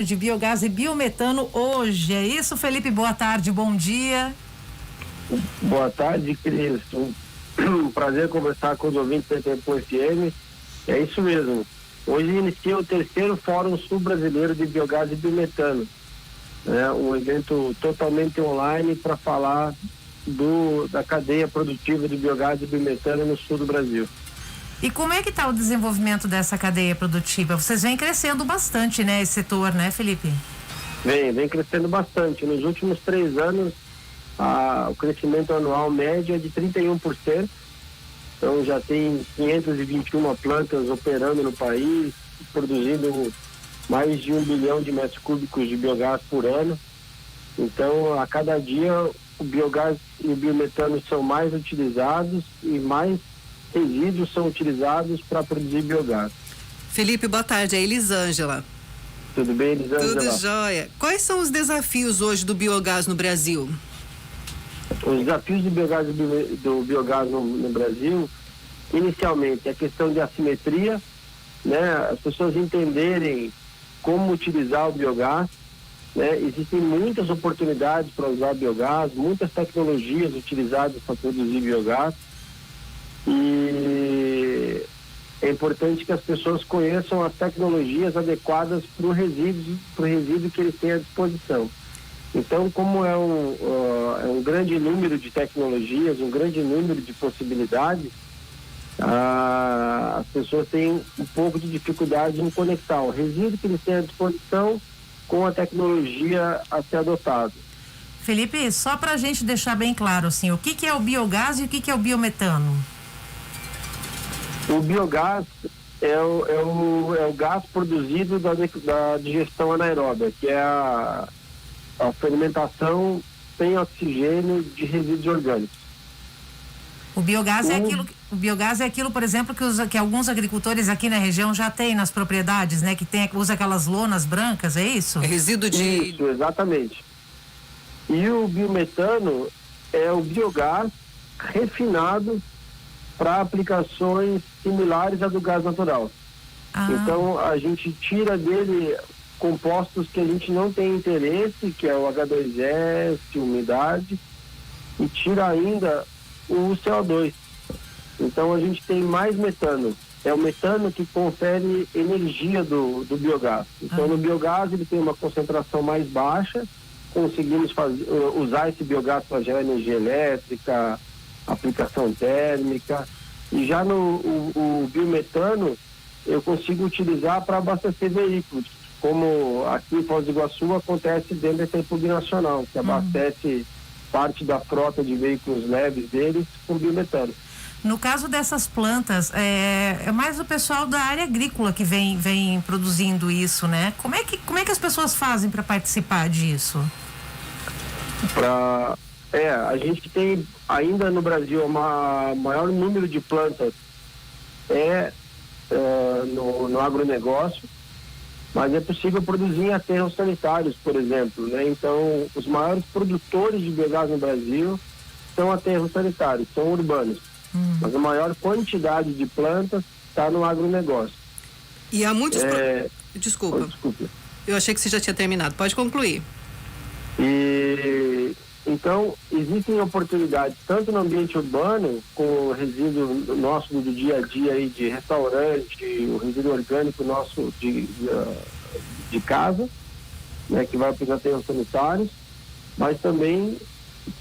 De biogás e biometano hoje. É isso, Felipe? Boa tarde, bom dia. Boa tarde, Cris. Um prazer conversar com os ouvintes da Tempo FM. É isso mesmo. Hoje inicia o terceiro Fórum Sul-Brasileiro de Biogás e Biometano. Um evento totalmente online para falar da cadeia produtiva de biogás e biometano no sul do Brasil. E como é que está o desenvolvimento dessa cadeia produtiva? Vocês vêm crescendo bastante, né, esse setor, né, Felipe? Vem crescendo bastante. Nos últimos 3 anos, o crescimento anual médio é de 31%. Então já tem 521 plantas operando no país, produzindo mais de 1 bilhão de metros cúbicos de biogás por ano. Então, a cada dia, o biogás e o biometano são mais utilizados e mais resíduos são utilizados para produzir biogás. Felipe, boa tarde. É Elisângela. Tudo bem, Elisângela? Tudo jóia. Quais são os desafios hoje do biogás no Brasil? Os desafios do biogás no Brasil, inicialmente, a questão de assimetria, né? As pessoas entenderem como utilizar o biogás, né? Existem muitas oportunidades para usar biogás, muitas tecnologias utilizadas para produzir biogás. E é importante que as pessoas conheçam as tecnologias adequadas para o resíduo que eles têm à disposição. Então, como é um grande número de tecnologias, um grande número de possibilidades, as pessoas têm um pouco de dificuldade em conectar o resíduo que eles têm à disposição com a tecnologia a ser adotada. Felipe, só para a gente deixar bem claro, assim, o que é o biogás e o que é o biometano? O biogás é o gás produzido da digestão anaeróbica, que é a fermentação sem oxigênio de resíduos orgânicos. O biogás é aquilo, por exemplo, que alguns agricultores aqui na região já têm nas propriedades, né? Que usa aquelas lonas brancas, é isso? É resíduo de... Isso, exatamente. E o biometano é o biogás refinado para aplicações similares à do gás natural. Então, a gente tira dele compostos que a gente não tem interesse, que é o H2S, umidade, e tira ainda o CO2. Então, a gente tem mais metano. É o metano que confere energia do biogás. Então, no biogás, ele tem uma concentração mais baixa, conseguimos usar esse biogás para gerar energia elétrica, aplicação térmica, e já o biometano eu consigo utilizar para abastecer veículos, como aqui em Foz do Iguaçu acontece dentro da República Nacional, que abastece parte da frota de veículos leves deles com biometano. No caso dessas plantas, é mais o pessoal da área agrícola que vem produzindo isso, né? Como é que as pessoas fazem para participar disso? A gente tem ainda no Brasil maior número de plantas no agronegócio, mas é possível produzir em aterros sanitários, por exemplo, né? Então, os maiores produtores de biogás no Brasil são aterros sanitários, são urbanos. Mas a maior quantidade de plantas está no agronegócio. E há muitos... Desculpa. Eu achei que você já tinha terminado. Pode concluir. Então, existem oportunidades tanto no ambiente urbano, com o resíduo nosso do dia a dia aí de restaurante, o resíduo orgânico nosso de casa, né, que vai para os aterros sanitários, mas também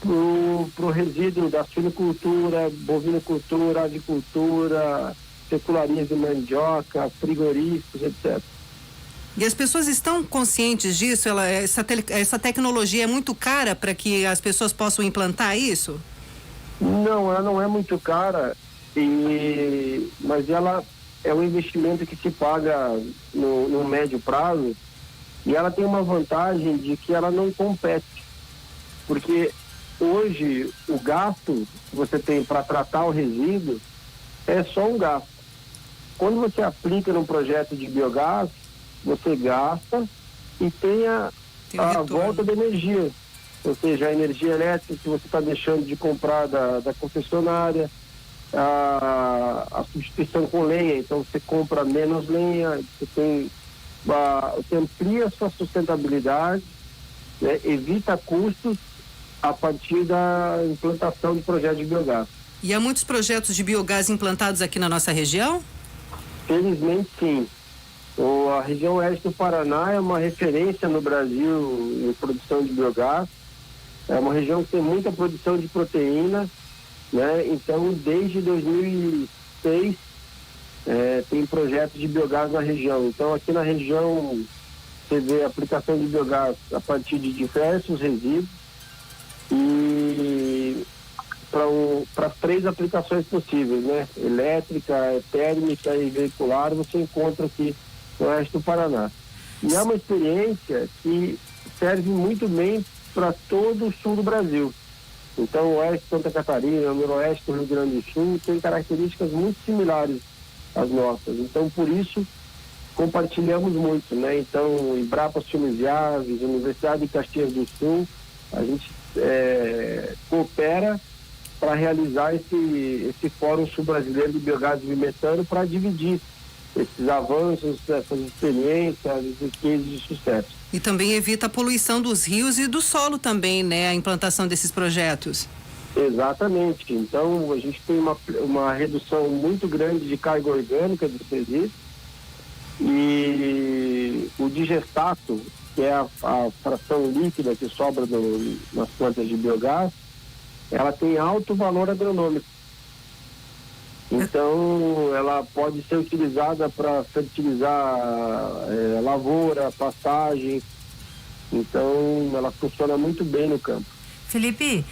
pro resíduo da suinocultura, bovinocultura, avicultura, pecularias de mandioca, frigoríficos, etc. E as pessoas estão conscientes disso? Essa tecnologia é muito cara para que as pessoas possam implantar isso? Não, ela não é muito cara, mas ela é um investimento que se paga no médio prazo, e ela tem uma vantagem de que ela não compete, porque hoje o gasto que você tem para tratar o resíduo é só um gasto. Quando você aplica num projeto de biogás, você gasta e tem a volta da energia, ou seja, a energia elétrica que você está deixando de comprar da concessionária, a substituição com lenha, então você compra menos lenha, você tem você amplia sua sustentabilidade, né, evita custos a partir da implantação de projetos de biogás. E há muitos projetos de biogás implantados aqui na nossa região? Felizmente, sim. A região oeste do Paraná é uma referência no Brasil em produção de biogás. É uma região que tem muita produção de proteína, né? Então, desde 2006, tem projetos de biogás na região. Então, aqui na região, você vê a aplicação de biogás a partir de diversos resíduos e para 3 aplicações possíveis, né? Elétrica, térmica e veicular, você encontra aqui no oeste do Paraná. E é uma experiência que serve muito bem para todo o sul do Brasil. Então, o oeste de Santa Catarina, o noroeste do Rio Grande do Sul, tem características muito similares às nossas. Então, por isso, compartilhamos muito, né? Então, Embrapa Filmes e Aves, Universidade de Caxias do Sul, a gente coopera para realizar esse Fórum Sul-Brasileiro de Biogás e Biometano para dividir esses avanços, essas experiências, esses cases de sucesso. E também evita a poluição dos rios e do solo também, né? A implantação desses projetos. Exatamente. Então, a gente tem uma redução muito grande de carga orgânica dos resíduos e o digestato, que é a fração líquida que sobra nas plantas de biogás, ela tem alto valor agronômico. Então, ela pode ser utilizada para fertilizar lavoura, pastagem. Então, ela funciona muito bem no campo. Felipe,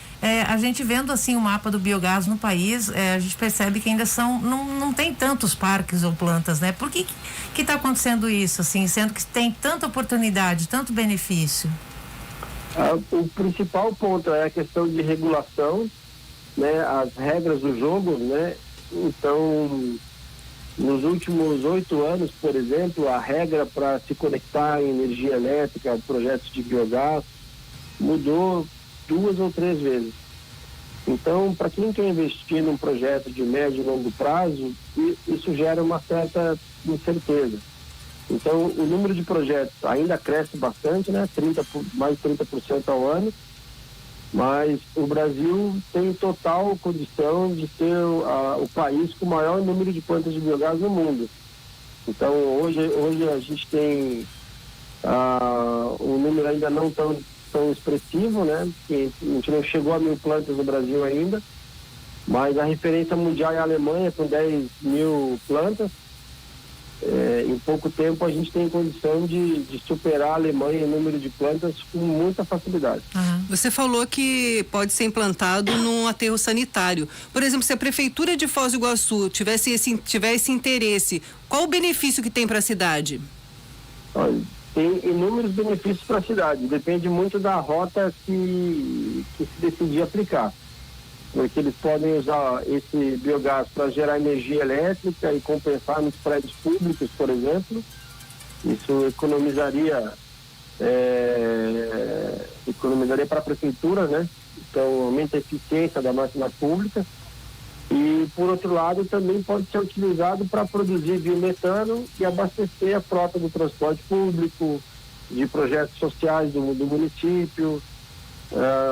a gente vendo assim o mapa do biogás no país, a gente percebe que ainda não tem tantos parques ou plantas, né? Por que está acontecendo isso, assim, sendo que tem tanta oportunidade, tanto benefício? O principal ponto é a questão de regulação, né? As regras do jogo, né? Então, nos últimos 8 anos, por exemplo, a regra para se conectar em energia elétrica, projetos de biogás, mudou 2 ou 3 vezes. Então, para quem quer investir num projeto de médio e longo prazo, isso gera uma certa incerteza. Então, o número de projetos ainda cresce bastante, né? Mais de 30% ao ano, mas o Brasil tem total condição de ser o país com o maior número de plantas de biogás no mundo. Então, hoje a gente tem um número ainda não tão expressivo, né? Que a gente não chegou a 1.000 plantas no Brasil ainda, mas a referência mundial é a Alemanha, com 10 mil plantas. Em pouco tempo a gente tem condição de superar a Alemanha em número de plantas com muita facilidade. Você falou que pode ser implantado num aterro sanitário. Por exemplo, se a Prefeitura de Foz do Iguaçu tiver esse interesse, qual o benefício que tem para a cidade? Olha, tem inúmeros benefícios para a cidade. Depende muito da rota que se decidir aplicar. Porque eles podem usar esse biogás para gerar energia elétrica e compensar nos prédios públicos, por exemplo. Isso economizaria para a prefeitura, né? Então, aumenta a eficiência da máquina pública. E, por outro lado, também pode ser utilizado para produzir biometano e abastecer a frota do transporte público, de projetos sociais do município,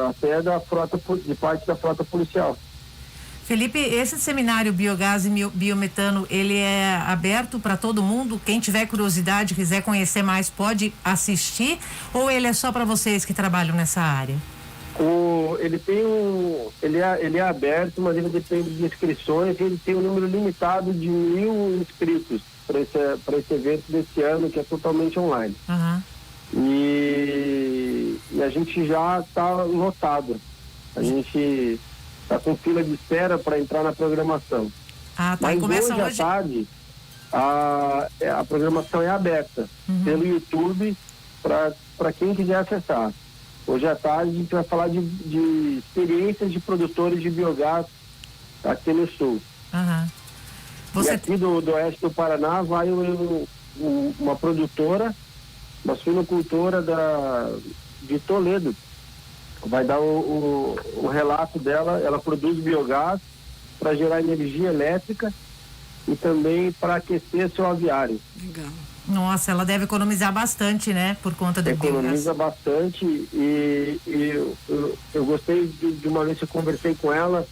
até de parte da frota policial. Felipe, esse seminário Biogás e Biometano, ele é aberto para todo mundo? Quem tiver curiosidade, quiser conhecer mais, pode assistir? Ou ele é só para vocês que trabalham nessa área? Ele é aberto, mas ele depende de inscrições. Ele tem um número limitado de 1.000 inscritos para esse evento desse ano, que é totalmente online. E a gente já está lotado. A gente está com fila de espera para entrar na programação. Mas hoje à tarde a programação é aberta pelo YouTube para quem quiser acessar. Hoje à tarde a gente vai falar de experiências de produtores de biogás aqui no sul. E aqui do oeste do Paraná vai uma produtora, uma suinocultora de Toledo. Vai dar o relato dela. Ela produz biogás para gerar energia elétrica e também para aquecer seu aviário. Legal. Nossa, ela deve economizar bastante, né? Por conta do biogás. Economiza bastante e eu gostei de uma vez que eu conversei com ela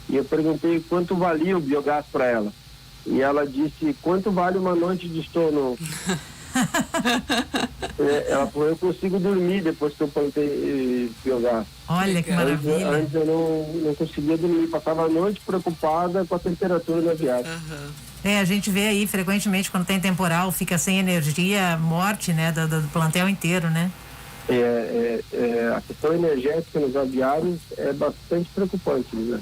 e eu perguntei quanto valia o biogás para ela. E ela disse, quanto vale uma noite de sono? Ela falou, eu consigo dormir depois que eu plantei biogás. Olha que maravilha. Antes eu não conseguia dormir, passava a noite preocupada com a temperatura da viagem. A gente vê aí frequentemente quando tem temporal, fica sem energia, morte, né, do plantel inteiro, né? A questão energética nos aviários é bastante preocupante, né?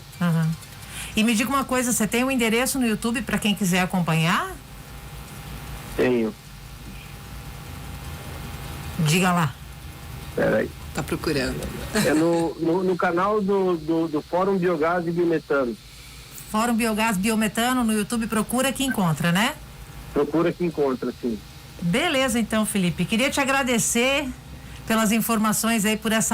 E me diga uma coisa, você tem um endereço no YouTube para quem quiser acompanhar? Tenho. Diga lá. Peraí. Tá procurando. É no canal do Fórum Biogás e Biometano. Fórum Biogás Biometano no YouTube, procura que encontra, né? Procura que encontra, sim. Beleza, então, Felipe. Queria te agradecer pelas informações aí, por essa